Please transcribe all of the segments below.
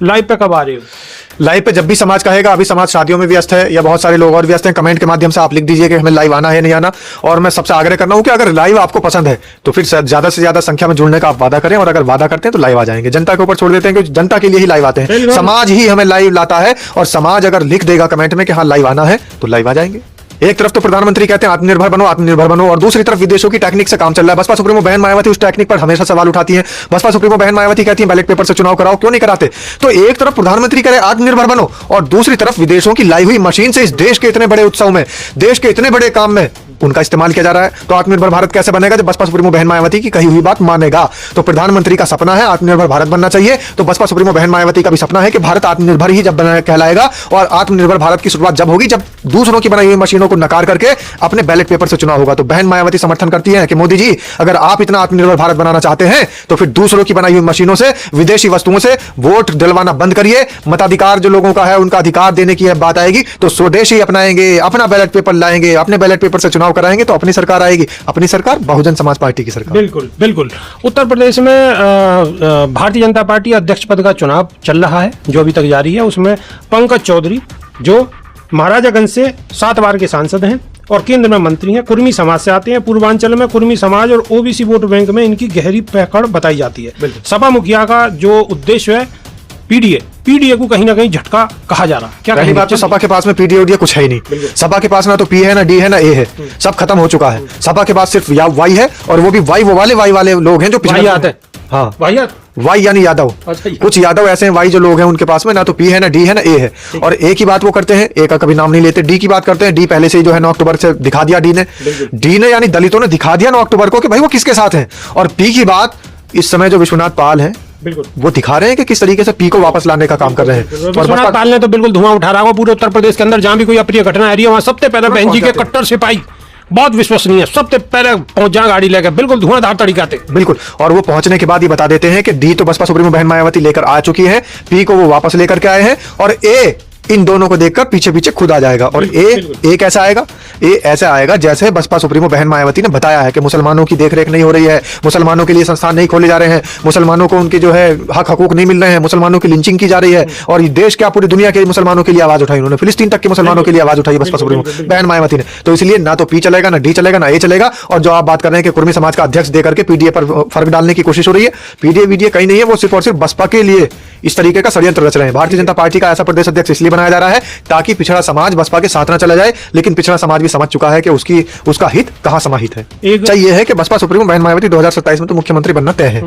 Live पे कब आ रहे हो? लाइव पे जब भी समाज कहेगा। अभी समाज शादियों में व्यस्त है या बहुत सारे लोग और व्यस्त हैं। कमेंट के माध्यम से आप लिख दीजिए कि हमें लाइव आना है नहीं आना। और मैं सबसे आग्रह कर रहा हूं कि अगर लाइव आपको पसंद है तो फिर ज्यादा से ज्यादा संख्या में जुड़ने का आप वादा करें, और अगर वादा करते हैं तो लाइव आ जाएंगे। जनता के ऊपर छोड़ देते हैं कि जनता के लिए ही लाइव आते हैं। समाज ही हमें लाइव लाता है, और समाज अगर लिख देगा कमेंट में कि हाँ लाइव आना है तो लाइव आ जाएंगे। एक तरफ तो प्रधानमंत्री कहते हैं आत्मनिर्भर बनो आत्मनिर्भर बनो, और दूसरी तरफ विदेशों की टेक्निक से काम चल रहा है। बसपा सुप्रीमो बहन मायावती उस टेक्निक पर हमेशा सवाल उठाती हैं। बसपा सुप्रीमो बहन मायावती कहती है बैलेट पेपर से चुनाव कराओ, क्यों नहीं कराते? तो एक तरफ प्रधानमंत्री कह रहे आत्मनिर्भर बनो, और दूसरी तरफ विदेशों की लाई हुई मशीन से इस देश के इतने बड़े उत्सव में, देश के इतने बड़े काम में उनका इस्तेमाल किया जा रहा है। तो आत्मनिर्भर भारत कैसे बनेगा जब बसपा सुप्रीमो बहन मायावती की कही हुई बात मानेगा? तो प्रधानमंत्री का सपना है आत्मनिर्भर भारत बनना चाहिए, तो बसपा सुप्रीमो बहन मायावती का भी सपना है कि भारत आत्मनिर्भर ही जब कहलाएगा। और आत्मनिर्भर भारत की शुरुआत जब होगी जब दूसरों की बनाई हुई मशीनों को नकार करके अपने बैलेट पेपर से चुनाव होगा। तो बहन मायावती समर्थन करती है कि मोदी जी अगर आप इतना आत्मनिर्भर भारत बनाना चाहते हैं तो फिर दूसरों की बनाई हुई मशीनों से, विदेशी वस्तुओं से वोट दिलवाना बंद करिए। मताधिकार जो लोगों का है उनका अधिकार देने की बात आएगी तो स्वदेशी अपनाएंगे, अपना बैलेट पेपर लाएंगे, अपने बैलेट पेपर से चुनाव कराएंगे तो अपनी सरकार आएगी। अपनी सरकार बहुजन समाज पार्टी की सरकार। बिल्कुल बिल्कुल। उत्तर प्रदेश में भारतीय जनता पार्टी अध्यक्ष पद का चुनाव चल रहा है जो अभी तक जारी है। उसमें पंकज चौधरी जो महाराजागंज से 7 बार के सांसद हैं और केंद्र में मंत्री हैं, कुर्मी समाज से आते हैं। पूर्वांचल में कुर्मी समाज और ओबीसी वोट बैंक में इनकी गहरी पकड़ बताई जाती है। सपा मुखिया का जो उद्देश्य है पीडीए को कहीं ना कहीं झटका कहा जा रहा है। क्या पहली बात तो सपा के पास में पीडीए ओडीए कुछ है ही नहीं। सपा के पास ना तो पी है ना डी है ना ए है, सब खत्म हो चुका है। सपा के पास सिर्फ वाई है, और वो भी वाई वो वाले लोग हैं जो पिछले आते हैं। हाँ वाई यानी यादव। कुछ यादव ऐसे हैं वाई जो लोग हैं उनके पास में ना तो पी है ना डी है ना ए है, और ए की बात वो करते हैं, ए का कभी नाम नहीं लेते। डी की बात करते हैं, डी पहले से ही जो है 9 अक्टूबर से दिखा दिया डी ने यानी दलितों ने दिखा दिया 9 अक्टूबर को कि भाई वो किसके साथ हैं। और पी की बात इस समय जो विश्वनाथ पाल हैं वो दिखा रहे हैं कि किस तरीके से पी को वापस लाने का काम कर रहे हैं। और विश्वनाथ पाल ने तो बिल्कुल धुआं उठा रहा है पूरे उत्तर प्रदेश के अंदर। जहां भी कोई अप्रिय घटना आ रही है वहां सबसे पहले बहन जी के कट्टर सिपाही बहुत विश्वसनीय सबसे पहले पहुंच जाए गाड़ी लेकर, बिल्कुल धुआंधार तरीका से। बिल्कुल। और वो पहुंचने के बाद ये बता देते हैं कि डी तो बसपा सुप्रीमो बहन मायावती लेकर आ चुकी है, पी को वो वापस लेकर के आए हैं, और ए इन दोनों को देखकर पीछे पीछे खुद आ जाएगा। और ए कैसा आएगा? ए ऐसा आएगा जैसे बसपा सुप्रीमो बहन मायावती ने बताया है कि मुसलमानों की देखरेख नहीं हो रही है, मुसलमानों के लिए संस्थान नहीं खोले जा रहे हैं, मुसलमानों को उनके जो है हक हकूक नहीं मिल रहे हैं, मुसलमानों की लिंचिंग की जा रही है। और ये देश क्या पूरी दुनिया के मुसलमानों के लिए आवाज उठाई उन्होंने, फिलिस्तीन तक के मुसलमानों के लिए आवाज उठाई बसपा सुप्रीमो बहन मायावती ने। तो इसलिए ना तो पी चलेगा ना डी चलेगा ना ए चलेगा। और जो आप बात कर रहे हैं कि कुर्मी समाज का अध्यक्ष देकर के पीडीए पर फर्क डालने की कोशिश हो रही है, पीडीए वीडीए कहीं नहीं है, वो सिर्फ और सिर्फ बसपा के लिए इस तरीके का षड्यंत्र रच रहे हैं। भारतीय जनता पार्टी का ऐसा प्रदेश अध्यक्ष इसलिए बनाया जा रहा है ताकि पिछड़ा समाज बसपा के साथ ना चला जाए, लेकिन पिछड़ा समाज भी समझ चुका है कि उसका हित कहां समाहित है। चाहिए है कि बसपा सुप्रीमो बहन मायावती 2027 में तो मुख्यमंत्री बनना तय है।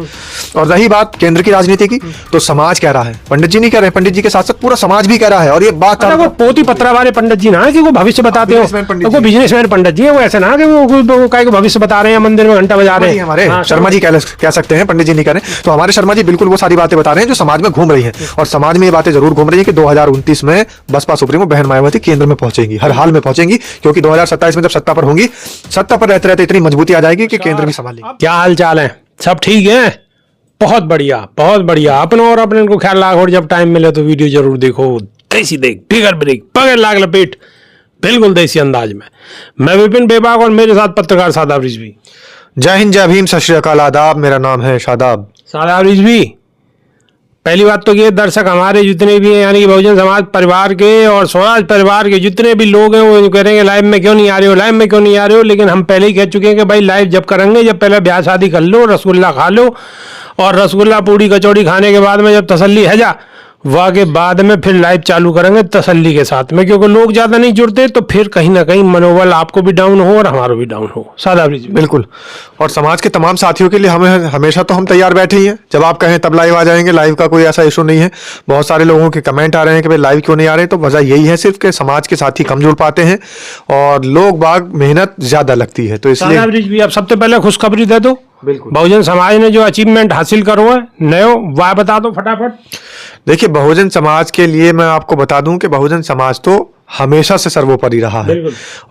और रही बात केंद्र की राजनीति की, तो समाज कह रहा है, पंडित जी नहीं कह रहे, पंडित जी के साथ साथ पूरा समाज भी कह रहा है। और ये बात वो पोती पत्रा वाले पंडित जी ना कि वो भविष्य बताते हो, वो बिजनेसमैन पंडित जी है, वो ऐसे ना कि वो काय को भविष्य बता रहे हैं, मंदिर में घंटा बजा रहे हैं। हमारे शर्मा जी कह सकते हैं, पंडित जी नहीं कह रहे। तो हमारे शर्मा जी बिल्कुल वो सारी बातें बता रहे हैं जो समाज में घूम रही है। और समाज में ये बातें जरूर घूम रही है कि 2029 में बसपा सुप्रीमो बहन मायावती केंद्र में पहुंचेंगी, हर हाल में पहुंचेंगी, क्योंकि 2027 में जब सत्ता पर होंगी, सत्ता पर रहते रहते इतनी मजबूती आ जाएगी कि केंद्र भी संभाल लेगी। क्या हाल चाल है? सब ठीक है? बहुत बढ़िया बहुत बढ़िया। अपनों और अपने को ख्याल रखो, जब टाइम मिले तो वीडियो जरूर देखो। देसी देख फिगर ब्रेक पकड़ लाग लपेट बिल्कुल देसी अंदाज में। मैं विपिन बेबाक और मेरे साथ पत्रकार शादाब रिजवी। जय हिंद जय भीम सत श्री अकाल आदाब। मेरा नाम है शादाब रिजवी। पहली बात तो ये दर्शक हमारे जितने भी हैं यानी कि बहुजन समाज परिवार के और स्वराज परिवार के जितने भी लोग हैं वो कह रहे हैं लाइव में क्यों नहीं आ रहे हो, लाइव में क्यों नहीं आ रहे हो। लेकिन हम पहले ही कह चुके हैं कि भाई लाइव जब करेंगे जब पहले ब्याह शादी कर लो, रसगुल्ला खा लो, और रसगुल्ला पूड़ी कचौड़ी खाने के बाद में जब तसल्ली है जा वाह के बाद में फिर लाइव चालू करेंगे तसल्ली के साथ में, क्योंकि लोग ज्यादा नहीं जुड़ते तो फिर कहीं ना कहीं मनोबल आपको भी डाउन हो और हमारा भी डाउन हो। सादा बिल्कुल। और समाज के तमाम साथियों के लिए हमें हमेशा तो हम तैयार बैठे ही हैं, जब आप कहें तब लाइव आ जाएंगे। लाइव का कोई ऐसा इशू नहीं है। बहुत सारे लोगों के कमेंट आ रहे हैं कि भाई लाइव क्यों नहीं आ रहे, तो वजह यही है सिर्फ कि समाज के साथी कम जुड़ पाते हैं और लोग बाग मेहनत ज्यादा लगती है। तो इसलिए अब सबसे पहले खुशखबरी दे दो। बिल्कुल। बहुजन समाज ने जो अचीवमेंट हासिल करो है नयो वाह बता दो फटाफट। देखिए बहुजन समाज के लिए मैं आपको बता दूं कि बहुजन समाज तो हमेशा से सर्वोपरि रहा है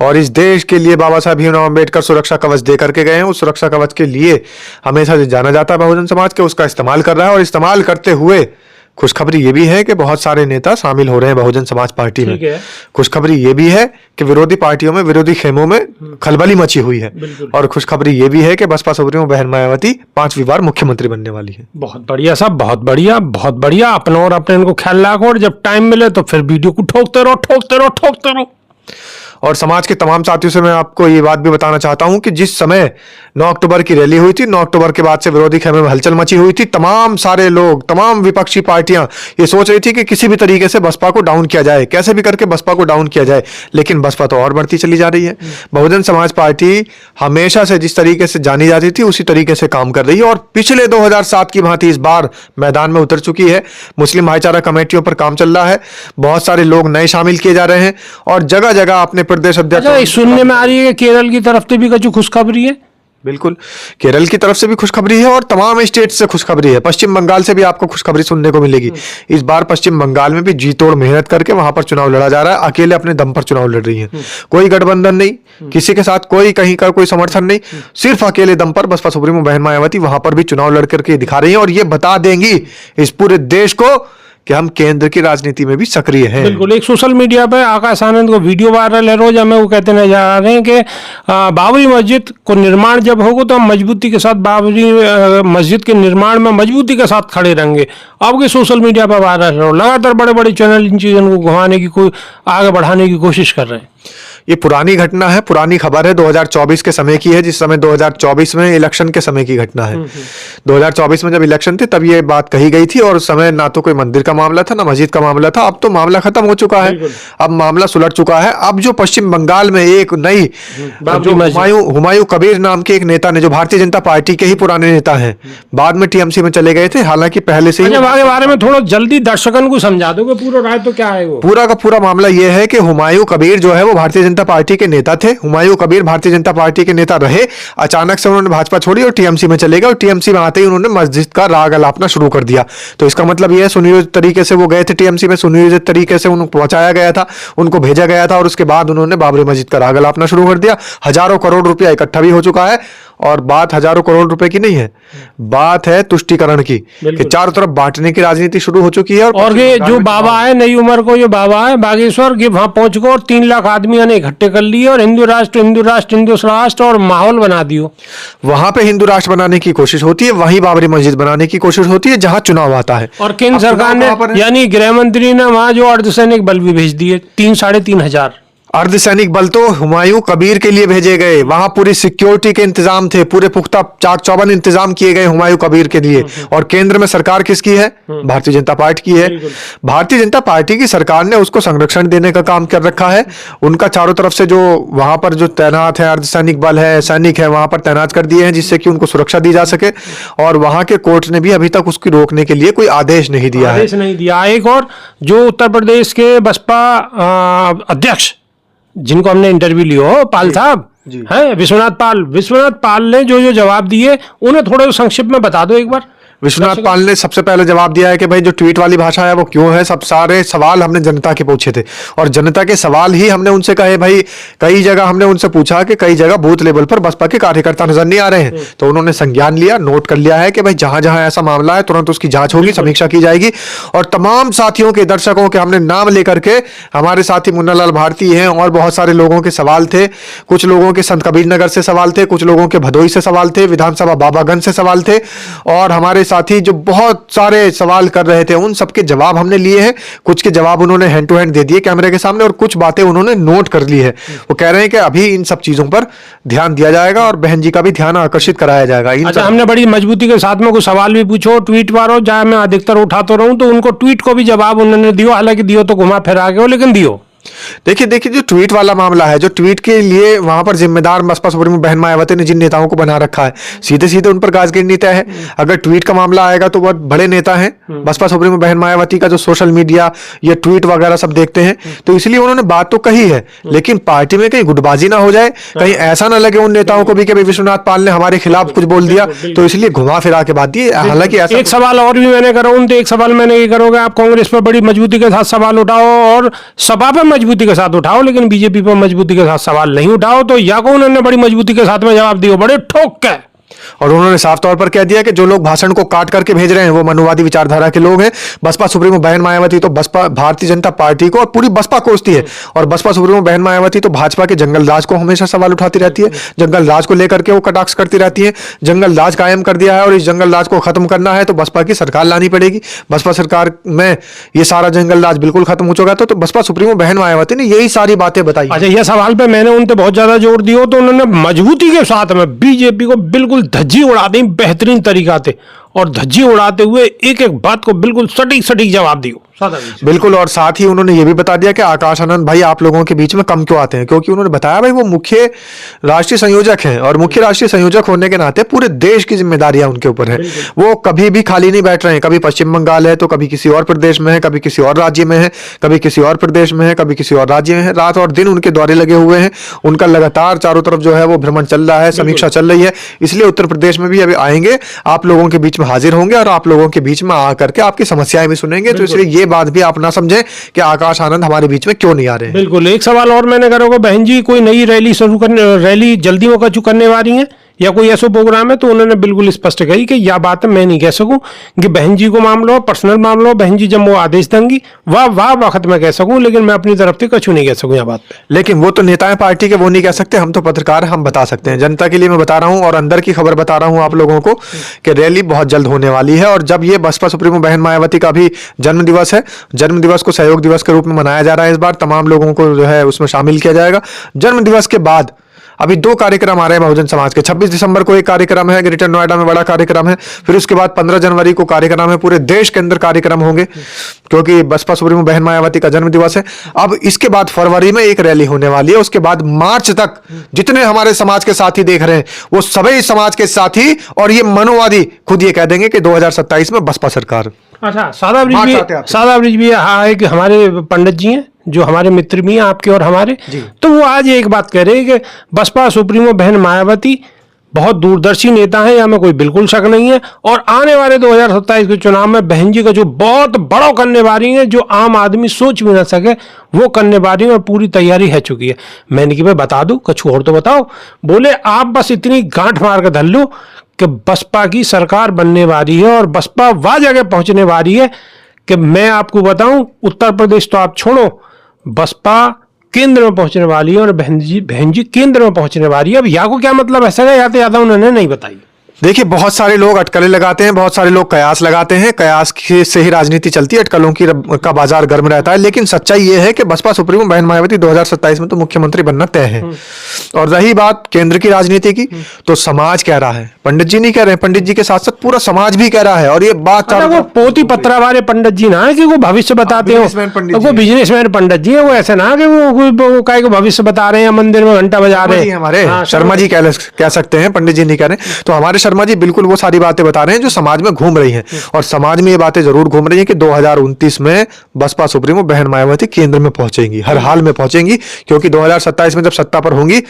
और इस देश के लिए बाबा साहब भीमराव अम्बेडकर सुरक्षा कवच दे करके गए हैं। उस सुरक्षा कवच के लिए हमेशा से जाना जाता है बहुजन समाज के, उसका इस्तेमाल कर रहा है और इस्तेमाल करते हुए खुशखबरी ये भी है कि बहुत सारे नेता शामिल हो रहे हैं बहुजन समाज पार्टी में। ठीक है। खुशखबरी ये भी है कि विरोधी पार्टियों में, विरोधी खेमों में खलबली मची हुई है। और खुशखबरी ये भी है कि बसपा सुप्रीमो बहन मायावती 5वीं बार मुख्यमंत्री बनने वाली है। बहुत बढ़िया साहब, बहुत बढ़िया, बहुत बढ़िया। अपना और अपने इनको ख्याल रखो, और जब टाइम मिले तो फिर वीडियो को ठोकते रहो, ठोकते रहो, ठोकते रहो। और समाज के तमाम साथियों से मैं आपको ये बात भी बताना चाहता हूं कि जिस समय 9 अक्टूबर की रैली हुई थी, 9 अक्टूबर के बाद से विरोधी खेमे में हलचल मची हुई थी। तमाम सारे लोग, तमाम विपक्षी पार्टियां ये सोच रही थी कि किसी भी तरीके से बसपा को डाउन किया जाए, कैसे भी करके बसपा को डाउन किया जाए, लेकिन बसपा तो और बढ़ती चली जा रही है। बहुजन समाज पार्टी हमेशा से जिस तरीके से जानी जाती थी उसी तरीके से काम कर रही है और पिछले 2007 की भांति इस बार मैदान में उतर चुकी है। मुस्लिम भाईचारा कमेटियों पर काम चल रहा है, बहुत सारे लोग नए शामिल किए जा रहे हैं और जगह जगह अपने प्रदेश अध्यक्ष। अच्छा, सुनने में आ रही है कि केरल की तरफ से भी कुछ खुशखबरी है। बिल्कुल, केरल की तरफ से भी खुशखबरी है और तमाम स्टेट से खुशखबरी है। पश्चिम बंगाल से भी आपको खुशखबरी सुनने को मिलेगी। इस बार पश्चिम बंगाल में भी जी तोड़ मेहनत करके वहां पर चुनाव लड़ा जा रहा है। अकेले अपने दम पर चुनाव लड़ रही है, कोई गठबंधन नहीं, किसी के साथ कोई कहीं का कोई समर्थन नहीं, सिर्फ अकेले दम पर बसपा सुप्रीमो बहन मायावती वहां पर भी चुनाव लड़ करके दिखा रही है और ये बता देंगी इस पूरे देश को कि हम केंद्र की राजनीति में भी सक्रिय हैं। बिल्कुल। एक सोशल मीडिया पे आकाश आनंद को वीडियो वायरल है रोज, हमें वो कहते नजर आ रहे हैं कि बाबरी मस्जिद को निर्माण जब होगा तो हम मजबूती के साथ बाबरी मस्जिद के निर्माण में मजबूती के साथ खड़े रहेंगे। अब के सोशल मीडिया पर वायरल हो, लगातार बड़े बड़े चैनल इन चीज़ों को घुमाने की, कोई आगे बढ़ाने की कोशिश कर रहे हैं। ये पुरानी घटना है, पुरानी खबर है, 2024 के समय की है, जिस समय 2024 में इलेक्शन के समय की घटना है। 2024 में जब इलेक्शन थे तब ये बात कही गई थी और उस समय ना तो कोई मंदिर का मामला था ना मस्जिद का मामला था। अब तो मामला खत्म हो चुका है, अब मामला सुलट चुका है। अब जो पश्चिम बंगाल में एक नई हुमायूं कबीर नाम के एक नेता ने, जो भारतीय जनता पार्टी के ही पुराने नेता हैं, बाद में टीएमसी में चले गए थे, हालांकि पहले से ही। आगे बारे में थोड़ा जल्दी दर्शकों को समझा दोगे पूरा राय तो क्या है वो? पूरा का पूरा मामला ये है कि हुमायूं कबीर जो है वो भारतीय जनता पार्टी के नेता थे। हुमायूं कबीर भारतीय जनता पार्टी के नेता रहे, अचानक से उन्होंने भाजपा छोड़ी और टीएमसी में चले गए और टीएमसी में आते ही उन्होंने मस्जिद का राग अलापना शुरू कर दिया। तो इसका मतलब यह है सुनियोजित तरीके से वो गए थे टीएमसी में, सुनियोजित तरीके से उनको पहुंचाया गया था, उनको भेजा गया था और उसके बाद उन्होंने बाबरी मस्जिद का राग अलापना शुरू कर दिया। हजारों करोड़ रुपया इकट्ठा भी हो चुका है और बात हजारों करोड़ रुपए की नहीं है, बात है तुष्टीकरण की, कि चारों तरफ बांटने की राजनीति शुरू हो चुकी है। और ये जो बाबा है, नई उम्र को जो बाबा है बागेश्वर के, वहां पहुंच गए और 3 लाख आदमियों ने इकट्ठे कर लिए और हिंदू राष्ट्र और माहौल बना दियो। वहां पे हिंदू राष्ट्र बनाने की कोशिश होती है, वहीं बाबरी मस्जिद बनाने की कोशिश होती है जहां चुनाव आता है। और केंद्र सरकार ने, यानी गृह मंत्री ने वहां जो अर्धसैनिक बल भी भेज दिए, 3-3.5 हजार अर्धसैनिक बल तो हुमायूं कबीर के लिए भेजे गए। वहां पूरी सिक्योरिटी के इंतजाम थे, पूरे पुख्ता चाक चौबंद इंतजाम किए गए हुमायूं कबीर के लिए। और केंद्र में सरकार किसकी है? भारतीय जनता पार्टी की है। भारतीय जनता पार्टी की सरकार ने उसको संरक्षण देने का काम कर रखा है। उनका चारों तरफ से जो वहां पर जो तैनात है अर्धसैनिक बल है, सैनिक है, वहां पर तैनात कर दिए हैं जिससे कि उनको सुरक्षा दी जा सके। और वहां के कोर्ट ने भी अभी तक उसकी रोकने के लिए कोई आदेश नहीं दिया है। एक और जो उत्तर प्रदेश के बसपा अध्यक्ष जिनको हमने इंटरव्यू लिया हो, पाल साहब हैं, विश्वनाथ पाल ने जो जवाब दिए उन्हें थोड़ा संक्षिप्त में बता दो एक बार। विश्वनाथ पाल ने सबसे पहले जवाब दिया है कि भाई जो ट्वीट वाली भाषा है वो क्यों है। सब सारे सवाल हमने जनता के पूछे थे और जनता के सवाल ही हमने उनसे कहे। भाई कई जगह हमने उनसे पूछा कि कई जगह बूथ लेवल पर बसपा के कार्यकर्ता नजर नहीं आ रहे हैं, तो उन्होंने संज्ञान लिया, नोट कर लिया है कि भाई जहां जहां ऐसा मामला है तुरंत उसकी जांच होगी, समीक्षा की जाएगी। और तमाम साथियों के, दर्शकों के हमने नाम लेकर के, हमारे साथी मुन्नालाल भारती हैं और बहुत सारे लोगों के सवाल थे। कुछ लोगों के संत कबीर नगर से सवाल थे, कुछ लोगों के भदोई से सवाल थे, विधानसभा बाबागंज से सवाल थे और हमारे साथी जो बहुत सारे सवाल कर रहे थे उन सबके जवाब हमने लिए हैं। कुछ के जवाब उन्होंने हैंड टू हैंड दे दिए कैमरे के सामने और कुछ बातें उन्होंने नोट कर ली है। वो कह रहे हैं कि अभी इन सब चीजों पर ध्यान दिया जाएगा और बहन जी का भी ध्यान आकर्षित कराया जाएगा। अच्छा, हमने बड़ी मजबूती के साथ में कुछ सवाल भी पूछो, ट्वीट मारो, जहां मैं अधिकतर उठाता रहूं तो उनको ट्वीट को भी जवाब उन्होंने दियो, हालांकि दियो तो घुमा फिरा के हो, लेकिन दियो। देखिए जो ट्वीट वाला मामला है, जो ट्वीट के लिए वहां पर जिम्मेदार बसपा सुप्रीमो बहन मायावती ने जिन नेताओं को बना रखा है, सीधे सीधे उन पर गाज गिरनी तय है। अगर ट्वीट का मामला आएगा तो बहुत बड़े नेता हैं बसपा सुप्रीमो बहन मायावती का, जो सोशल मीडिया या ट्वीट वगैरह सब देखते हैं, तो इसलिए उन्होंने बात तो कही है, लेकिन पार्टी में कहीं गुटबाजी ना हो जाए, कहीं ऐसा ना लगे उन नेताओं को भी कि विश्वनाथ पाल ने हमारे खिलाफ कुछ बोल दिया, तो इसलिए घुमा फिरा के बात दी। हालांकि एक सवाल और भी मैंने करा, तो एक सवाल मैंने ये करोगे, आप कांग्रेस पर बड़ी मजबूती के साथ सवाल उठाओ और सपा पर मजबूती के साथ उठाओ, लेकिन बीजेपी पर मजबूती के साथ सवाल नहीं उठाओ, तो या को उन्होंने बड़ी मजबूती के साथ में जवाब दिया, बड़े ठोक के। और उन्होंने साफ तौर पर कह दिया कि जो लोग भाषण को काट करके भेज रहे हैं वो मनुवादी विचारधारा के लोग हैं। बसपा सुप्रीमो बहन मायावती तो बसपा भारतीय जनता पार्टी को और पूरी बसपा कोसती है, और बसपा सुप्रीमो बहन मायावती तो भाजपा के जंगल राज को हमेशा सवाल उठाती रहती है, जंगल राज को लेकर के वो कटाक्ष करती रहती है। जंगल राज कायम कर दिया है और इस जंगल राज को खत्म करना है तो बसपा की सरकार लानी पड़ेगी। बसपा सरकार में ये सारा जंगल राज बिल्कुल खत्म हो चुका था, तो बसपा सुप्रीमो बहन मायावती ने यही सारी बातें बताई। अच्छा, यह सवाल पे मैंने उन पे बहुत ज्यादा जोर दिया तो उन्होंने मजबूती के साथ में बीजेपी को बिल्कुल धज्जी उड़ा दी बेहतरीन तरीका से, और धज्जी उड़ाते हुए एक एक बात को बिल्कुल सटीक सटीक जवाब दियो। बिल्कुल, और साथ ही उन्होंने ये भी बता दिया कि आकाश आनंद भाई आप लोगों के बीच में कम क्यों आते हैं, क्योंकि उन्होंने बताया भाई वो मुख्य राष्ट्रीय संयोजक हैं, और मुख्य राष्ट्रीय संयोजक होने के नाते पूरे देश की जिम्मेदारियां उनके ऊपर है। वो कभी भी खाली नहीं बैठ रहे हैं, कभी पश्चिम बंगाल है तो कभी किसी और प्रदेश में है, कभी किसी और राज्य में है, कभी किसी और प्रदेश में है, कभी किसी और राज्य में है। रात और दिन उनके दौरे लगे हुए हैं, उनका लगातार चारों तरफ जो है वो भ्रमण चल रहा है, समीक्षा चल रही है। इसलिए उत्तर प्रदेश में भी अभी आएंगे, आप लोगों के बीच में हाजिर होंगे और आप लोगों के बीच में आकर के आपकी समस्याएं भी सुनेंगे। तो इसलिए ये बात भी आप ना समझें कि आकाश आनंद हमारे बीच में क्यों नहीं आ रहे हैं। बिल्कुल। एक सवाल और मैंने करा होगा, बहन जी कोई नई रैली शुरू करने, रैली जल्दी में कछु करने वाली है या कोई ऐसा प्रोग्राम है? तो उन्होंने बिल्कुल स्पष्ट कही कि यह बात मैं नहीं कह सकूं कि बहन जी को मामला हो, पर्सनल मामला हो, बहन जी जब वो आदेश देंगी वाह वक्त मैं कह सकूं, लेकिन मैं अपनी तरफ से कछु नहीं कह सकूं यह बात पे। लेकिन वो तो नेता है पार्टी के, वो नहीं कह सकते, हम तो पत्रकार हम बता सकते हैं। जनता के लिए मैं बता रहा हूं और अंदर की खबर बता रहा हूं आप लोगों को कि रैली बहुत जल्द होने वाली है। और जब ये बसपा सुप्रीमो बहन मायावती का भी जन्म दिवस है, जन्म दिवस को सहयोग दिवस के रूप में मनाया जा रहा है। इस बार तमाम लोगों को जो है उसमें शामिल किया जाएगा। जन्म दिवस के बाद अभी 2 कार्यक्रम आ रहे हैं बहुजन समाज के। 26 दिसंबर को एक कार्यक्रम है, ग्रेटर नोएडा में बड़ा कार्यक्रम है। फिर उसके बाद 15 जनवरी को कार्यक्रम है, पूरे देश के अंदर कार्यक्रम होंगे क्योंकि बसपा सुप्रीमो बहन मायावती का जन्म दिवस है। अब इसके बाद फरवरी में एक रैली होने वाली है। उसके बाद मार्च तक जितने हमारे समाज के साथी देख रहे हैं वो सभी समाज के साथी और ये मनोवादी खुद ये कह देंगे कि 2027 में बसपा सरकार। अच्छा, सादा ब्रिज भी हाँ, एक हमारे पंडित जी हैं जो हमारे मित्र भी हैं आपके और हमारे, तो वो आज एक बात कह रहे हैं कि बसपा सुप्रीमो बहन मायावती बहुत दूरदर्शी नेता है, या में कोई बिल्कुल शक नहीं है, और आने वाले 2027 के चुनाव में बहन जी का जो बहुत बड़ा करने वाली है, जो आम आदमी सोच भी ना सके वो करने वाली है और पूरी तैयारी है चुकी है। मैंने कि भाई बता दूं, कुछ और तो बताओ। बोले आप बस इतनी गांठ मार कर धर लो कि बसपा की सरकार बनने वाली है और बसपा वह जगह पहुंचने वाली है कि मैं आपको बताऊं, उत्तर प्रदेश तो आप छोड़ो, बसपा केंद्र में पहुंचने वाली है और बहन जी केंद्र में पहुंचने वाली है। अब या को क्या मतलब ऐसा है, या तो ज्यादा उन्होंने नहीं बताई। देखिए, बहुत सारे लोग अटकलें लगाते हैं, बहुत सारे लोग कयास लगाते हैं, कयास से ही राजनीति चलती है, अटकलों का बाजार गर्म रहता है। लेकिन सच्चाई ये है कि बसपा सुप्रीमो बहन मायावती 2027 में तो मुख्यमंत्री बनना तय है। और रही बात केंद्र की राजनीति की, तो समाज कह रहा है, पंडित जी नहीं कह रहे हैं, पंडित जी के साथ साथ पूरा समाज भी कह रहा है। और ये बात वो पोती पत्रा वाले पंडित जी ना है कि वो भविष्य बताते हो, वो बिजनेसमैन पंडित जी है, वो ऐसे ना कि वो काय को भविष्य बता रहे हैं, मंदिर में घंटा बजा रहे हैं। हमारे शर्मा जी कह सकते हैं, पंडित जी नहीं कह रहे। तो हमारे शर्मा जी बिल्कुल वो सारी बातें बता रहे हैं जो समाज में घूम रही हैं, और समाज में ये बातें जरूर घूम रही हैं कि 2029 में बसपा सुप्रीमो बहन मायावती केंद्र में पहुंचेंगी, हर हाल में पहुंचेंगी, क्योंकि 2027 में जब सत्ता पर होंगी,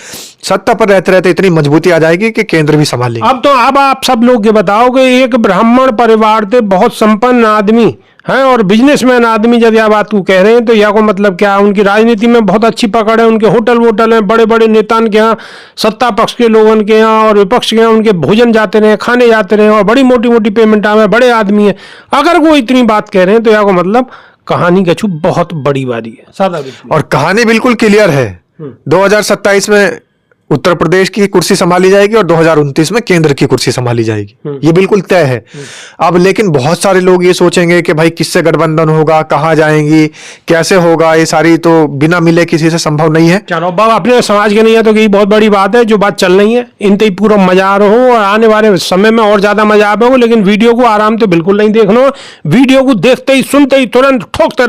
सत्ता पर रहते रहते इतनी मजबूती आ जाएगी कि केंद्र भी संभाल लेंगे। अब आप सब लोग ये बताओ कि एक ब्राह्मण परिवार से बहुत संपन्न आदमी है और बिजनेसमैन आदमी जब यह बात को कह रहे हैं तो यह को मतलब क्या? उनकी राजनीति में बहुत अच्छी पकड़ है, उनके होटल वोटल हैं, बड़े बड़े नेता के यहाँ, सत्ता पक्ष के लोगों के यहाँ और विपक्ष के यहाँ उनके भोजन जाते रहे, खाने जाते रहे, और बड़ी मोटी मोटी पेमेंट आवे, बड़े आदमी है। अगर वो इतनी बात कह रहे हैं तो यह को मतलब कहानी कछु बहुत बड़ी बारी है। सादा और कहानी बिल्कुल क्लियर है। 2027 में उत्तर प्रदेश की कुर्सी संभाली जाएगी और 2029 में केंद्र की कुर्सी संभाली जाएगी, ये बिल्कुल तय है। अब लेकिन बहुत सारे लोग ये सोचेंगे कि भाई किससे गठबंधन होगा, कहाँ जाएंगी, कैसे होगा, ये सारी तो बिना मिले किसी से संभव नहीं है। चलो बाबा, अपने समाज के नहीं है तो यही बहुत बड़ी बात है जो बात चल रही है, इन ही पूरा मजा आ रहा हो और आने वाले समय में और ज्यादा मजा आ हो। लेकिन वीडियो को आराम से बिल्कुल नहीं देखना, वीडियो को देखते ही सुनते ही तुरंत ठोकते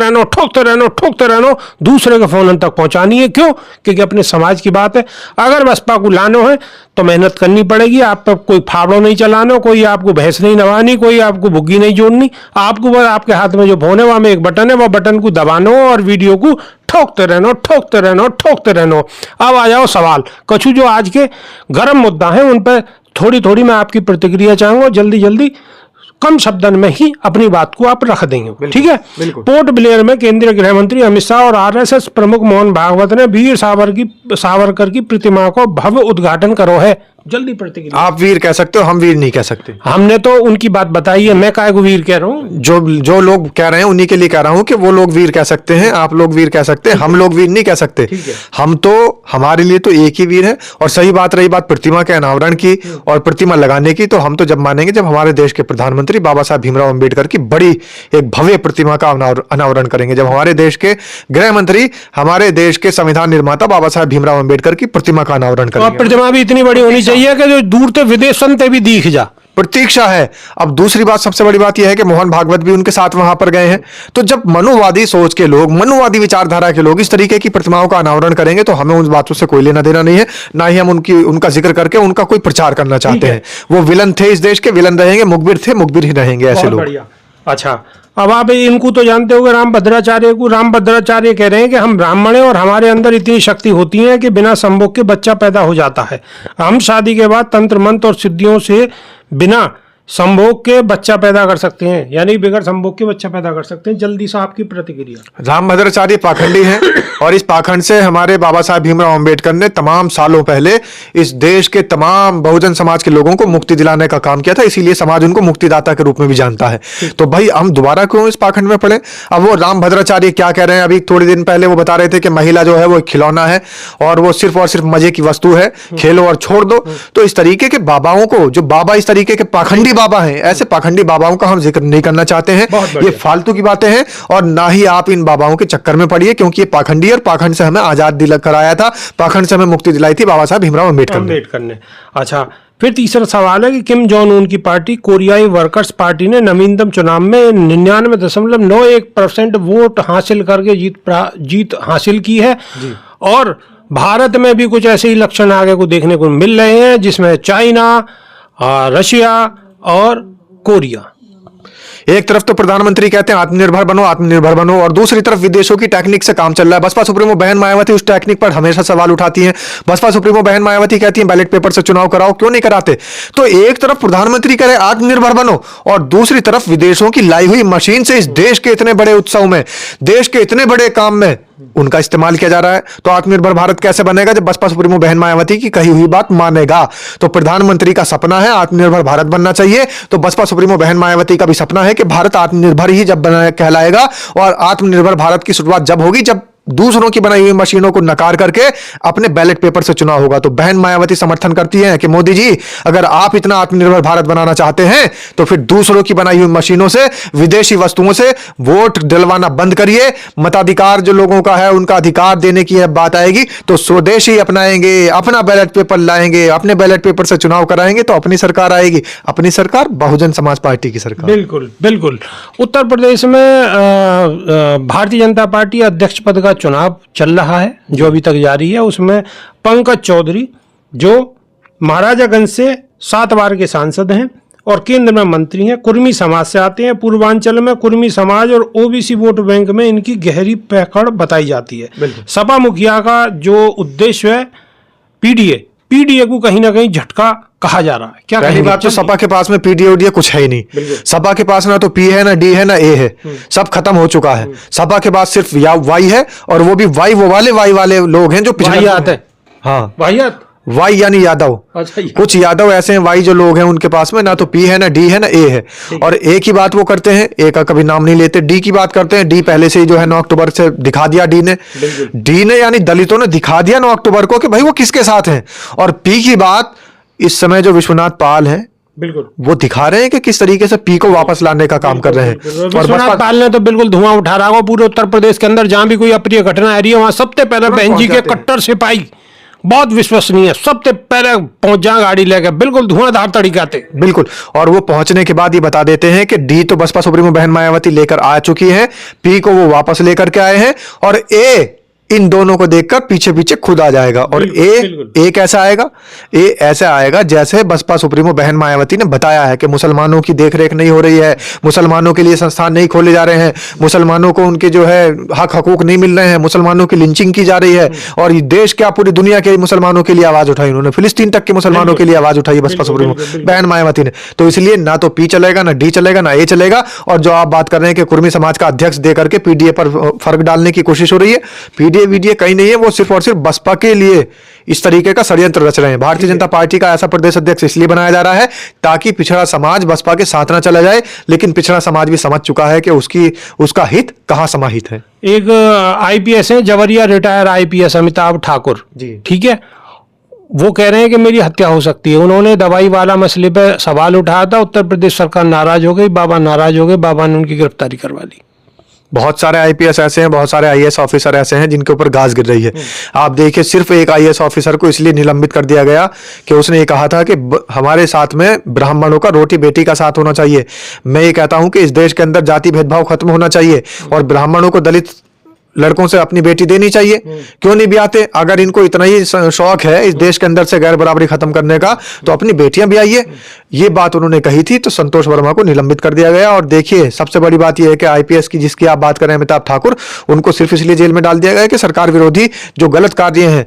रहना, दूसरे के फोन तक पहुंचानी है। क्यों? क्योंकि अपने समाज की बात है। अगर बसपा को लाना है तो मेहनत करनी पड़ेगी, आप पर कोई फावड़ो नहीं चलाना, कोई आपको भैंस नहीं नवानी, कोई आपको बुग्गी नहीं जोड़नी, आपको बस आपके हाथ में जो फोन है वहां में एक बटन है, वह बटन को दबाना और वीडियो को ठोकते रहना। अब आ जाओ सवाल कछु जो आज के गर्म मुद्दा है उन पर थोड़ी मैं आपकी प्रतिक्रिया चाहूंगा, जल्दी कम शब्दों में ही अपनी बात को आप रख देंगे, ठीक है? पोर्ट ब्लेयर में केंद्रीय गृह मंत्री अमित शाह और आरएसएस प्रमुख मोहन भागवत ने वीर सावरकर की प्रतिमा को भव्य उद्घाटन करो है। जल्दी प्रतिक्रिया। आप वीर कह सकते हो, हम वीर नहीं कह सकते। हमने तो उनकी बात बताई है, मैं काहे को वीर कह रहा हूँ। जो लोग कह रहे हैं उन्हीं के लिए कह रहा हूं कि वो लोग वीर कह सकते हैं, आप लोग वीर कह सकते हैं, हम लोग वीर नहीं कह सकते। ठीक है। हम तो, हमारे लिए तो एक ही वीर है। और सही बात रही बात प्रतिमा के अनावरण की और प्रतिमा लगाने की, तो हम तो जब मानेंगे जब हमारे देश के प्रधानमंत्री बाबा साहब भीमराव अंबेडकर की बड़ी एक भव्य प्रतिमा का अनावरण करेंगे, जब हमारे देश के गृह मंत्री हमारे देश के संविधान निर्माता बाबा साहब भीमराव अंबेडकर की प्रतिमा का अनावरण और करेंगे। प्रतिमा भी इतनी बड़ी होनी चाहिए कि जो दूर से विदेशन से भी दिख जा। प्रतीक्षा है। अब दूसरी बात, सबसे बड़ी बात यह है कि मोहन भागवत भी उनके साथ वहां पर गए हैं। तो जब मनुवादी सोच के लोग, मनुवादी विचारधारा के लोग इस तरीके की प्रतिमाओं का अनावरण करेंगे, तो हमें उन बातों से कोई लेना देना नहीं है, ना ही हम उनका जिक्र करके उनका कोई प्रचार करना चाहते हैं। वो विलन थे, इस देश के विलन रहेंगे, मुखबिर थे, मुखबिर ही रहेंगे ऐसे बहुत लोग। बढ़िया। अच्छा, अब आप इनको तो जानते होंगे, राम भद्राचार्य को। राम भद्राचार्य कह रहे हैं कि हम ब्राह्मण हैं और हमारे अंदर इतनी शक्ति होती है कि बिना संभोग के बच्चा पैदा हो जाता है। हम शादी के बाद तंत्र मंत्र और सिद्धियों से बिना संभोग के बच्चा पैदा कर सकते हैं, यानी बगैर संभोग के बच्चा पैदा कर सकते हैं। जल्दी से आपकी प्रतिक्रिया। राम भद्राचार्य पाखंडी हैं और इस पाखंड से हमारे बाबा साहब भीमराव अंबेडकर ने तमाम सालों पहले इस देश के तमाम बहुजन समाज के लोगों को मुक्ति दिलाने का काम किया था, इसीलिए समाज उनको मुक्तिदाता के रूप में भी जानता है। तो भाई हम दोबारा क्यों इस पाखंड में पड़े। अब वो राम भद्राचार्य क्या कह रहे हैं, अभी थोड़ी दिन पहले वो बता रहे थे कि महिला जो है वो एक खिलौना है और वो सिर्फ और सिर्फ मजे की वस्तु है, खेलो और छोड़ दो। तो इस तरीके के बाबाओं को, जो बाबा इस तरीके के पाखंडी बाबा हैं, ऐसे पाखंडी बाबाओं का हम जिक्र नहीं करना चाहते हैं। ये फालतू की बातें हैं और ना ही आप इन बाबाओं के चक्कर में पड़िए, क्योंकि ये पाखंडी, और पाखंड से हमें आजाद दिला कराया था, पाखंड से हमें मुक्ति दिलाई थी बाबा साहब भीमराव अंबेडकर ने। अच्छा, फिर तीसरा सवाल है कि किम जोंग उन की पार्टी कोरियाई वर्कर्स पार्टी ने नवीनतम चुनाव में 99.91% वोट हासिल करके जीत हासिल की है। और भारत में भी कुछ ऐसे ही लक्षण आगे को देखने को मिल रहे हैं, जिसमें चाइना, रशिया और कोरिया। एक तरफ तो प्रधानमंत्री कहते हैं आत्मनिर्भर बनो, आत्मनिर्भर बनो, और दूसरी तरफ विदेशों की टेक्निक से काम चल रहा है। बसपा सुप्रीमो बहन मायावती उस टेक्निक पर हमेशा सवाल उठाती हैं। बसपा सुप्रीमो बहन मायावती कहती हैं बैलेट पेपर से चुनाव कराओ, क्यों नहीं कराते। तो एक तरफ प्रधानमंत्री कह रहे आत्मनिर्भर बनो और दूसरी तरफ विदेशों की लाई हुई मशीन से इस देश के इतने बड़े उत्सव में, देश के इतने बड़े काम में उनका इस्तेमाल किया जा रहा है। तो आत्मनिर्भर भारत कैसे बनेगा जब बसपा सुप्रीमो बहन मायावती की कही हुई बात मानेगा। तो प्रधानमंत्री का सपना है आत्मनिर्भर भारत बनना चाहिए, तो बसपा सुप्रीमो बहन मायावती का भी सपना है कि भारत आत्मनिर्भर ही जब कहलाएगा, और आत्मनिर्भर भारत की शुरुआत जब होगी जब दूसरों की बनाई हुई मशीनों को नकार करके अपने बैलेट पेपर से चुनाव होगा। तो बहन मायावती समर्थन करती हैं कि मोदी जी अगर आप इतना आत्मनिर्भर भारत बनाना चाहते हैं तो फिर दूसरों की बनाई हुई मशीनों से, विदेशी वस्तुओं से वोट दिलवाना बंद करिए। मताधिकार जो लोगों का है उनका अधिकार देने की बात आएगी तो स्वदेशी अपनाएंगे, अपना बैलेट पेपर लाएंगे, अपने बैलेट पेपर से चुनाव कराएंगे तो अपनी सरकार आएगी। अपनी सरकार बहुजन समाज पार्टी की सरकार। बिल्कुल बिल्कुल। उत्तर प्रदेश में भारतीय जनता पार्टी अध्यक्ष पद का चुनाव चल रहा है जो अभी तक जारी है। उसमें पंकज चौधरी जो महाराजागंज से 7 बार के सांसद हैं और केंद्र में मंत्री हैं, कुर्मी समाज से आते हैं। पूर्वांचल में कुर्मी समाज और ओबीसी वोट बैंक में इनकी गहरी पकड़ बताई जाती है। सपा मुखिया का जो उद्देश्य है पीडीए को कहीं ना कहीं झटका कहा जा रहा है। क्या पहली बात तो सपा के पास में पीडीए कुछ है ही नहीं। सपा के पास ना तो पी है, ना डी है, ना ए है, सब खत्म हो चुका है। सपा के पास सिर्फ वाई है, और वो भी वाई वाई वाले लोग हैं जो वाहियात है। हाँ, वाहियात वाई यानी यादव। अच्छा, कुछ यादव ऐसे हैं वाई जो लोग हैं उनके पास में ना तो पी है, ना डी है, ना ए है। और ए की बात वो करते हैं, ए का कभी नाम नहीं लेते। डी की बात करते हैं, डी पहले से ही जो है 9 अक्टूबर से दिखा दिया डी ने यानी दलितों ने दिखा दिया 9 अक्टूबर को कि भाई वो किसके साथ हैं। और पी की बात इस समय जो विश्वनाथ पाल है बिल्कुल वो दिखा रहे हैं कि किस तरीके से पी को वापस लाने का काम कर रहे हैं। और विश्वनाथ पाल ने तो बिल्कुल धुआं उठा रहा होगा पूरे उत्तर प्रदेश के अंदर। जहां भी कोई अप्रिय घटना आ रही है वहां सबसे पहले बहन जी के कट्टर सिपाही, बहुत विश्वसनीय, सबसे पहले पहुंच जा गाड़ी लेकर, बिल्कुल धुआंधार तरीका से। बिल्कुल। और वो पहुंचने के बाद ये बता देते हैं कि डी तो बसपा सुप्रीमो बहन मायावती लेकर आ चुकी है, पी को वो वापस लेकर के आए हैं, और ए इन दोनों को देखकर पीछे पीछे खुद आ जाएगा। और ए कैसा आएगा, ए ऐसा आएगा जैसे बसपा सुप्रीमो बहन मायावती ने बताया है कि मुसलमानों की देखरेख नहीं हो रही है, मुसलमानों के लिए संस्थान नहीं खोले जा रहे हैं, मुसलमानों को उनके जो है हक हकूक नहीं मिल रहे हैं, मुसलमानों की लिंचिंग की जा रही है। और देश क्या पूरी दुनिया के मुसलमानों के लिए आवाज उठाई उन्होंने, फिलिस्तीन तक के मुसलमानों के लिए आवाज उठाई बसपा सुप्रीमो बहन मायावती ने। तो इसलिए ना तो पी चलेगा, ना डी चलेगा, ना ए चलेगा। और जो आप बात कर रहे हैं कि कुर्मी समाज का अध्यक्ष देकर के पीडीए पर फर्क डालने की कोशिश हो रही है, पीडीए कहीं नहीं है, वो सिर्फ और सिर्फ बसपा के लिए इस तरीके का षड्यंत्र रच रहे हैं। भारतीय जनता पार्टी का ऐसा प्रदेश अध्यक्ष इसलिए बनाया जा रहा है ताकि पिछड़ा समाज बसपा के साथ ना चला जाए, लेकिन पिछड़ा समाज भी समझ चुका है कि उसका हित कहाँ समाहित है। एक आईपीएस है, जवरिया रिटायर आईपीएस अमिताभ ठाकुर जी। ठीक है, वो कह रहे हैं कि मेरी हत्या हो सकती है। उन्होंने दवाई वाला मसले पे सवाल उठाया था, उत्तर प्रदेश सरकार नाराज हो गई, बाबा नाराज हो गए, बाबा ने उनकी गिरफ्तारी करवा ली। बहुत सारे आईपीएस ऐसे हैं, बहुत सारे आईएएस ऑफिसर ऐसे हैं जिनके ऊपर घास गिर रही है। आप देखिए, सिर्फ एक आईएएस ऑफिसर को इसलिए निलंबित कर दिया गया कि उसने ये कहा था कि हमारे साथ में ब्राह्मणों का रोटी बेटी का साथ होना चाहिए। मैं ये कहता हूं कि इस देश के अंदर जाति भेदभाव खत्म होना चाहिए और ब्राह्मणों को दलित लड़कों से अपनी बेटी देनी चाहिए। क्यों नहीं ब्याहते? अगर इनको इतना ही शौक है इस देश के अंदर से गैर बराबरी खत्म करने का, तो अपनी बेटियां ब्याहिए। ये बात उन्होंने कही थी, तो संतोष वर्मा को निलंबित कर दिया गया। और देखिए, सबसे बड़ी बात यह है कि आईपीएस की जिसकी आप बात करें अमिताभ ठाकुर, उनको सिर्फ इसलिए जेल में डाल दिया गया कि सरकार विरोधी जो गलत कार्य हैं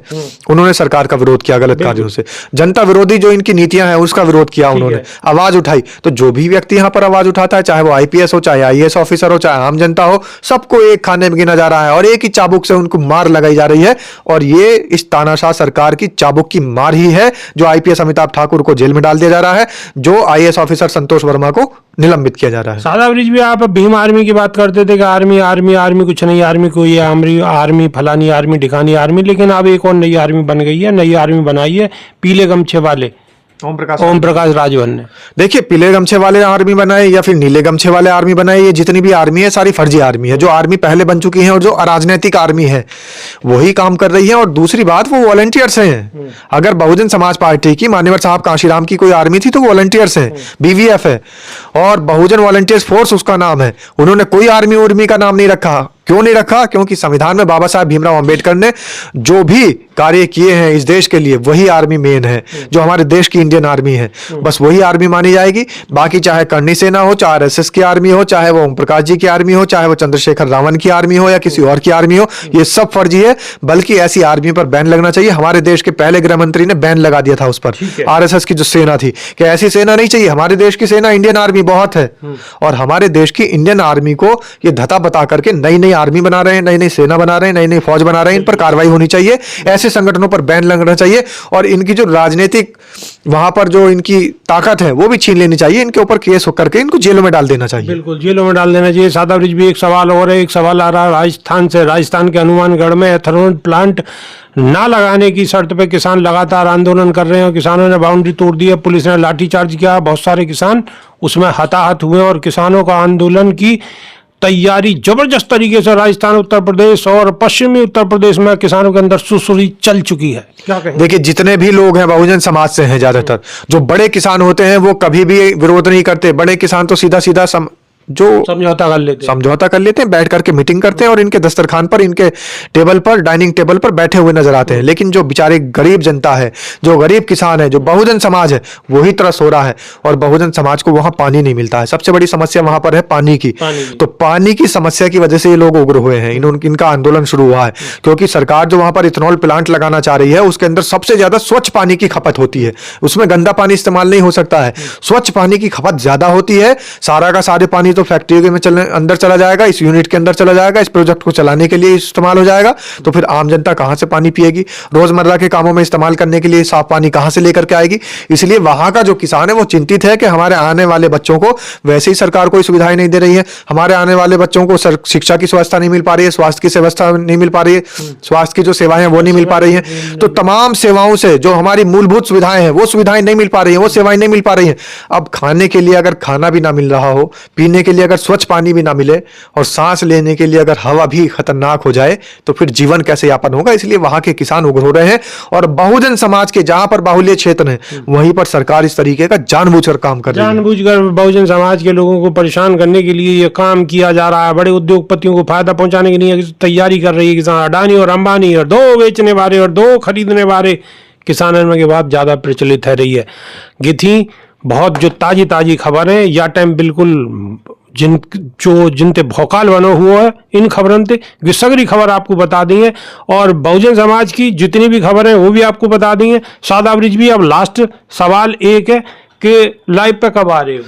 उन्होंने सरकार का विरोध किया, गलत कार्यों से जनता विरोधी जो इनकी नीतियां हैं उसका विरोध किया, उन्होंने आवाज उठाई। तो जो भी व्यक्ति यहां पर आवाज उठाता है, चाहे वो आईपीएस हो, चाहे आईएएस ऑफिसर हो, चाहे आम जनता हो, सबको एक खाने में गिना जा रहा है और एक ही चाबुक से उनको मार लगाई जा रही है। और ये इस तानाशाह सरकार की चाबुक की मार ही है जो आईपीएस अमिताभ ठाकुर को जेल में डाल दिया जा रहा है, जो आईएएस ऑफिसर संतोष वर्मा को निलंबित किया जा रहा है। शादाब रिजवी, आप भीम आर्मी की बात करते थे कि आर्मी आर्मी आर्मी कुछ नहीं, आर्मी कोई है, आर्मी फलानी आर्मी ढिकानी आर्मी, लेकिन अब एक और नई आर्मी बन गई है, नई आर्मी बनाई है पीले गमछे वाले ओम प्रकाश राजभर ने। देखिए, पीले गमछे वाले आर्मी बनाए या फिर नीले गमछे वाले आर्मी बनाए, ये जितनी भी आर्मी है सारी फर्जी आर्मी है। जो आर्मी पहले बन चुकी है और जो अराजनैतिक आर्मी है वही काम कर रही है। और दूसरी बात, वो वॉलंटियर्स हैं। अगर बहुजन समाज पार्टी की मान्यवर साहब कांशीराम की कोई आर्मी थी तो वॉलंटियर्स हैं, बीवीएफ है और बहुजन वॉलंटियर्स फोर्स उसका नाम है। उन्होंने कोई आर्मी उर्मी का नाम नहीं रखा। क्यों नहीं रखा? क्योंकि संविधान में बाबा साहब भीमराव अंबेडकर ने जो भी कार्य किए हैं इस देश के लिए, वही आर्मी मेन है, जो हमारे देश की इंडियन आर्मी है, बस वही आर्मी मानी जाएगी। बाकी चाहे करनी सेना हो, चाहे आरएसएस की आर्मी हो, चाहे वो ओम प्रकाश जी की आर्मी हो, चाहे वो चंद्रशेखर रावण की आर्मी हो या किसी और की आर्मी हो, ये सब फर्जी है। बल्कि ऐसी आर्मी पर बैन लगना चाहिए। हमारे देश के पहले गृह मंत्री ने बैन लगा दिया था उस पर, आरएसएस की जो सेना थी, कि ऐसी सेना नहीं चाहिए। हमारे देश की सेना इंडियन आर्मी बहुत है और हमारे देश की इंडियन आर्मी को ये धता बता करके नई नई आर्मी बना रहे हैं, नई नई सेना बना रहे हैं, नई नई फौज बना रहे हैं। इन पर कार्रवाई होनी चाहिए, ऐसे संगठनों पर बैन लगना चाहिए और इनकी जो राजनीतिक वहां पर जो इनकी ताकत है वो भी छीन लेनी चाहिए। इनके ऊपर केस होकर के इनको जेलों में डाल देना चाहिए। बिल्कुल, जेलों में डाल देना चाहिए। शादाब रिजवी, एक सवाल और है, एक सवाल आ रहा है राजस्थान से। राजस्थान के हनुमानगढ़ में एथेनॉल प्लांट ना लगाने की शर्त पे किसान लगातार आंदोलन कर रहे हैं और किसानों ने बाउंड्री तोड़ दी है, पुलिस ने लाठीचार्ज किया, बहुत सारे किसान उसमें हताहत हुए और किसानों का आंदोलन की तैयारी जबरदस्त तरीके से राजस्थान, उत्तर प्रदेश और पश्चिमी उत्तर प्रदेश में किसानों के अंदर सुसुरी चल चुकी है। क्या कहें? देखिए, जितने भी लोग हैं बहुजन समाज से हैं, ज्यादातर जो बड़े किसान होते हैं वो कभी भी विरोध नहीं करते। बड़े किसान तो सीधा सीधा जो समझौता कर लेते हैं, बैठ करके मीटिंग करते हैं और इनके दस्तरखान पर, इनके टेबल पर, डाइनिंग टेबल पर बैठे हुए नजर आते हैं। लेकिन जो बेचारे गरीब जनता है, जो गरीब किसान है, जो बहुजन समाज है, वही त्रस्त हो रहा है और बहुजन समाज को वहां पानी नहीं मिलता है। सबसे बड़ी समस्या वहां पर है पानी की। तो पानी की समस्या की वजह से ये लोग उग्र हुए हैं, इनका आंदोलन शुरू हुआ है। क्योंकि सरकार जो वहां पर इथेनॉल प्लांट लगाना चाह रही है उसके अंदर सबसे ज्यादा स्वच्छ पानी की खपत होती है, उसमें गंदा पानी इस्तेमाल नहीं हो सकता है। स्वच्छ पानी की खपत ज्यादा होती है। सारा का सारे पानी तो फैक्ट्री में अंदर चला जाएगा, इस यूनिट के अंदर चला जाएगा, इस प्रोजेक्ट को चलाने के लिए इस्तेमाल हो जाएगा। तो फिर आम जनता कहां से पानी पिएगी? रोजमर्रा के कामों में इस्तेमाल करने के लिए साफ पानी कहां से लेकर के आएगी? इसलिए वहां का जो किसान है वो चिंतित है कि हमारे आने वाले बच्चों को, वैसे ही सरकार कोई सुविधाएं नहीं दे रही है, हमारे आने वाले बच्चों को शिक्षा की व्यवस्था नहीं मिल पा रही है, स्वास्थ्य की व्यवस्था नहीं मिल पा रही है, स्वास्थ्य की जो सेवाएं वो नहीं मिल पा रही है। तो तमाम सेवाओं से जो हमारी मूलभूत सुविधाएं हैं वो सुविधाएं नहीं मिल पा रही है, वो सेवाएं नहीं मिल पा रही है। अब खाने के लिए अगर खाना भी ना मिल रहा हो, पीने के लिए अगर स्वच्छ पानी भी ना मिले और सांस लेने के लिए अगर हवा भी खतरनाक हो जाए तो फिर जीवन कैसे यापन होगा? इसलिए वहां के किसान उग्र हो रहे हैं और बहुजन समाज के जहां पर बाहुल्य क्षेत्र है वहीं पर सरकार इस तरीके का जानबूझकर काम कर रही है। जानबूझकर बहुजन समाज के लोगों को परेशान करने के लिए ये काम किया जा रहा है। बड़े उद्योगपतियों को फायदा पहुंचाने के लिए तैयारी कर रही है किसान। अडानी और अंबानी और दो बेचने वाले और दो खरीदने वाले किसानों के बाद ज्यादा प्रचलित है रही है। गिथी बहुत जो ताजी ताजी खबर है या टाइम बिल्कुल जिनते भौकाल बनो हुआ है इन खबरों से सगरी खबर आपको बता दी है और बहुजन समाज की जितनी भी खबर है वो भी आपको बता दी है। शादाब रिजवी, अब लास्ट सवाल एक है कि लाइव पे कब आ रहे हो?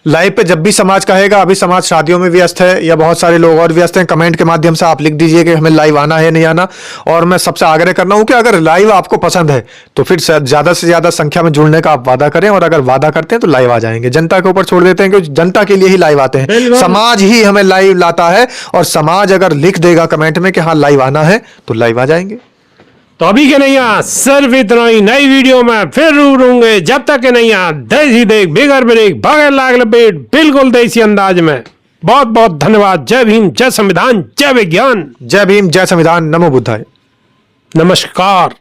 लाइव पे जब भी समाज कहेगा, अभी समाज शादियों में व्यस्त है या बहुत सारे लोग और व्यस्त हैं, कमेंट के माध्यम से आप लिख दीजिए कि हमें लाइव आना है नहीं आना। और मैं सबसे आग्रह कर रहा हूं कि अगर लाइव आपको पसंद है तो फिर ज्यादा से ज्यादा संख्या में जुड़ने का आप वादा करें, और अगर वादा करते हैं तो लाइव आ जाएंगे। जनता के ऊपर छोड़ देते हैं कि जनता के लिए ही लाइव आते हैं, बिल्कुल। समाज ही हमें लाइव लाता है, और समाज अगर लिख देगा कमेंट में कि हाँ लाइव आना है तो लाइव आ जाएंगे। तो अभी के नहीं सिर्फ इतना ही, नई वीडियो में फिर रूबरू होंगे। जब तक के नहीं देसी देख बिगर ब्रेक बगैर लाग लपेट बिल्कुल देसी अंदाज में। बहुत बहुत धन्यवाद। जय भीम, जय संविधान, जय विज्ञान, जय भीम, जय संविधान, नमो बुद्धाय। नमस्कार।